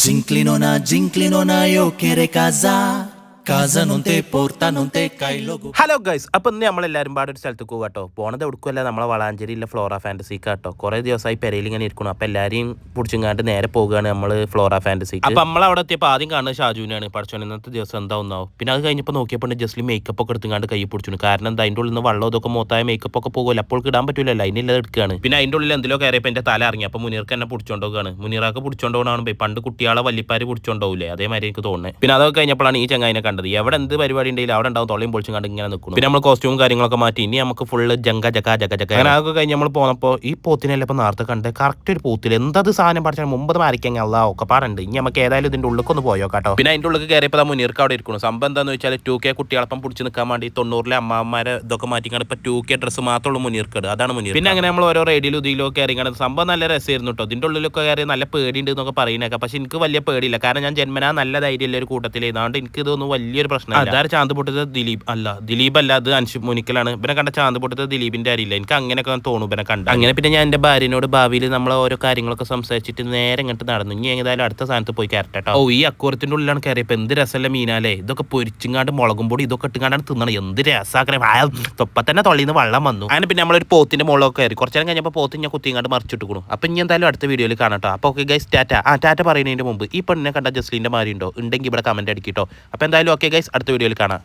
Ginclinona, io che casa non te porta, non te cailo. Hello guys, അപ്പം ഇന്ന് നമ്മളെല്ലാവരും പാടെ ഒരു സ്ഥലത്ത് പോകുക കേട്ടോ. പോണത് എവിടുക്കുമല്ല, നമ്മളെ വളാഞ്ചേരിയിലെ ഫ്ലോറ ഫാൻറ്റസിക്ക് കേട്ടോ. കുറേ ദിവസമായി പെരയിൽ ഇങ്ങനെ ഇരിക്കണം. അപ്പം എല്ലാവരെയും പിടിച്ചിങ്ങാണ്ട് നേരെ പോകുകയാണ് നമ്മൾ ഫ്ലോറ ഫാൻറ്റസിക്ക്. അപ്പം നമ്മൾ അവിടെ എത്തിയപ്പോൾ ആദ്യം കാണുന്നത് ഷാജുവിനാണ്. പഠിച്ചോൻ ഇന്നത്തെ ദിവസം എന്താ ഒന്നാവും. പിന്നെ അത് കഴിഞ്ഞപ്പോൾ നോക്കിയപ്പോൾ ജസ്റ്റ് മേക്കപ്പ് ഒക്കെ എടുത്തുകൊണ്ട് കൈ പിടിച്ചു. കാരണം എന്താ അതിൻ്റെ ഉള്ളിൽ നിന്ന് വെള്ളം ഇതൊക്കെ മൊത്തമായ മേക്കപ്പ് ഒക്കെ പോകുമല്ലോ, അപ്പോൾ ഇടാൻ പറ്റില്ലല്ലോ, അതിനെല്ലാം എടുക്കുകയാണ്. പിന്നെ അതിൻ്റെ ഉള്ളിൽ എന്തെല്ലോ കയറിയപ്പോൾ എൻ്റെ തല ഇറങ്ങി. അപ്പോൾ മുനീർക്ക് എന്നെ പിടിച്ചോണ്ടാണ്. മുനീറാക്ക് പിടിച്ചോണ്ടാണ് പണ്ട് കുട്ടികളെ വല്ലിപ്പാര് പിടിച്ചോണ്ടാവില്ലേ, അതേമാതിരി എനിക്ക് തോന്നുന്നത്. പിന്നെ അതൊക്കെ കഴിഞ്ഞപ്പോഴാണ് ഈ ചങ്ങായിനെ കണ്ടത്. എവിടെ എന്ത് പരിപാടി ഉണ്ടെങ്കിൽ അവിടെ ഉണ്ടാവും തൊള്ളിയും പൊളിച്ചും കണ്ട് ഇങ്ങനെ നിൽക്കുന്നു. പിന്നെ നമ്മൾ കോസ്റ്റ്യൂം കാര്യങ്ങളൊക്കെ മാറ്റി ഇനി നമുക്ക് ഫുള്ള് ജങ്ക അങ്ങനെ അതൊക്കെ കഴിഞ്ഞ് നമ്മൾ പോന്നപ്പോൾ ഈ പോത്തിനെല്ലാം ഇപ്പം നേരത്തെ കണ്ട് കറക്റ്റ് ഒരു പോത്തിൽ എന്തത് സാധനം പഠിച്ചാൽ മുമ്പത് മാറിക്കെങ്കിൽ അല്ല ഒക്കെ പാടുണ്ട്. ഇനി നമുക്ക് ഏതായാലും ഇതിൻ്റെ ഉള്ളിലേക്കൊന്ന് പോയോ കേട്ടോ. പിന്നെ അതിൻ്റെ ഉള്ളിൽ കയറിയപ്പോൾ മുനീർക്ക് അവിടെ ഇരിക്കുന്നു. സംഭവം എന്താണെന്ന് വെച്ചാൽ 2K കുട്ടികളപ്പം പിടിച്ച് നിൽക്കാൻ വേണ്ടി 90-ലെ അമ്മമാരെ ഇതൊക്കെ മാറ്റിക്കാണ്ട് ഇപ്പോൾ 2K ഡ്രസ്സ് മാത്രമുള്ള മുനീർക്കേട്, അതാണ് മുനീർ. പിന്നെ അങ്ങനെ നമ്മൾ ഓരോ റേഡിയിലും ഇതിലോ കയറിങ്ങാണ്ട് സംഭവം നല്ല രസമായിരുന്നു കേട്ടോ. ഇതിൻ്റെ ഉള്ളിലൊക്കെ കയറി നല്ല പേടിയുണ്ട് എന്നൊക്കെ പറയുന്നേക്കാം. പക്ഷെ എനിക്ക് വലിയ പേടിയില്ല, കാരണം ഞാൻ ജന്മനാ നല്ല ധൈര്യമുള്ള ഒരു കൂട്ടത്തിൽ. അതുകൊണ്ട് എനിക്ക് ഇതൊന്നും വലിയൊരു പ്രശ്നമില്ല. അതായത് ചാന്ത് പൊട്ടത് ദിലീപ് അല്ല, അത് അൻഷു മുനിക്കലാണ്. ഇവനെ കണ്ട ചാന്ത് പൊട്ടത് ദിലീപിന്റെ അറിയില്ല, എനിക്ക് അങ്ങനെയൊക്കെ തോന്നും ഇവനെ കണ്ട. അങ്ങനെ പിന്നെ ഞാൻ എൻ്റെ ഭാര്യനോട് ഭാവിയിൽ നമ്മൾ ഓരോ കാര്യങ്ങളൊക്കെ സംസാരിച്ചിട്ട് നേരെ ഇങ്ങോട്ട് നടന്നു. ഇനി ഏതായാലും അടുത്ത സ്ഥാനത്ത് പോയി കയറട്ടോ. ഓ, ഈ അക്കൂറത്തിന്റെ ഉള്ളിലാണ് കയറിയപ്പോൾ എന്ത് രസമല്ല മീനാലേ. ഇതൊക്കെ പൊരിച്ചിങ്ങാണ്ട് മുളകും പൊടി ഇതൊക്കെ ഇട്ടുകൊണ്ടാണ് തിന്നണം. എന്ത് രസാക്കണേ, തൊപ്പം തന്നെ തൊള്ളിന്ന് വെള്ളം വന്നു. അങ്ങനെ പിന്നെ നമ്മളൊരു പോത്തിന്റെ മുളകൊക്കെ കയറി കുറച്ചു നേരം കഴിഞ്ഞപ്പോൾ പോത്ത് ഞാൻ കുത്തിങ്ങാണ്ട് മറിച്ചിട്ടുകൊള്ളു. അപ്പം ഇനി എന്തായാലും അടുത്ത വീഡിയോയിൽ കാണാട്ടോ. അപ്പോൾ ഓക്കെ ഗൈസ്, ടാറ്റ പറയുന്നതിന് മുമ്പ് ഈ പെണ്ണിനെ കണ്ട ജസ്ലിന്റെ മാരി ഉണ്ടോ ഉണ്ടെങ്കിൽ ഇവിടെ കമന്റ് അടിക്കട്ടോ. അപ്പോൾ എന്തായാലും ഓക്കെ ഗൈസ്, അടുത്ത വീഡിയോയിൽ കാണാം.